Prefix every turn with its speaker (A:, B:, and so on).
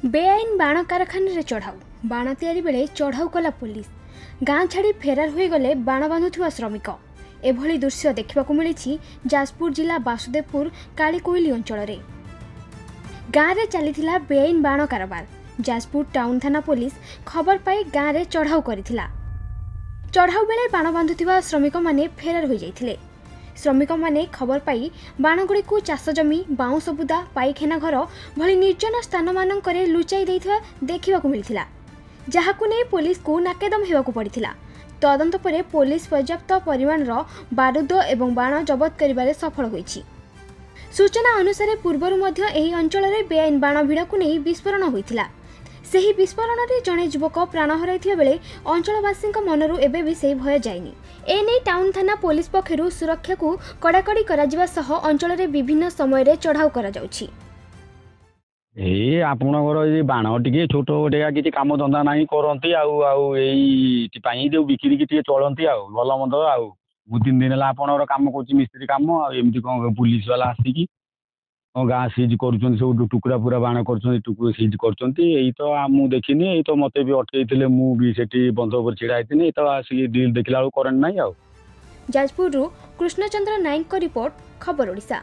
A: बेआईन बाण कारखाना चढ़ाऊ बाण तैयारी बेले चढ़ाऊ कला पुलिस गाँ छाड़ी फेरार हो गले बाण बांधुवा श्रमिक एभली दृश्य देखा मिली जाजपुर जिला बासुदेवपुर कालीकोइली अंचल गाँव में चली बेआईन बाण कारोबार। जाजपुर टाउन थाना पुलिस खबर पाई गाँव में चढ़ाऊ करथिला। चढ़ाऊ बेले बाण बांधुवा श्रमिक माने फेरार हो जाइथिले। श्रमिक माने खबर पाई बाणगुड़ी को चाष जमी बाउंश बुदा पाइखाना घर भली निर्जन स्थान मानकरे लुचाई देइथिबा देखिबाकू मिलिथिला, जहाकू नै पुलिस को नाकेदम हेबाकू पड़िथिला। तदंत परे पुलिस पर्याप्त परिमाणर बारूद एवं बाण जबत करिबारे सफल होईछि। सूचना अनुसार पूर्वरु मध्य एही अंचलरे बेआईन बाण भिड़ाकू नै विस्फोरण होइथिला। सेही विस्फोरण रे जणे युवक प्राण हराइथिबा बेले अंचलवासी मनरू एबे भी सेही भय जाइनि। एने टाउन थाना पुलिस पक्षरु सुरक्षा को कड़ाकड़ी करा जिबा सह अंचल रे विभिन्न समय रे चढ़ाऊ करा जाउछि।
B: ए आपणकर ये बाण टिके छोट गोटे किसी कम धंदा ना करती आई जो बिक्री की चलती भल मंद मु 3 दिन है आपणकर कम कर मिस्त्री कम एमती कौन पुलिस वाला आसिकी गाँ सीज कर सब टुकुरा पूरा बाण कर सीज कर तो मुझे देखनी यही तो मत भी अटकई मुझे बंध पर छिड़ा होती तो आसिक डील देखला करेन्ट ना।
A: जाजपुर कृष्णचंद्र नायक रिपोर्ट खबर ओडिशा।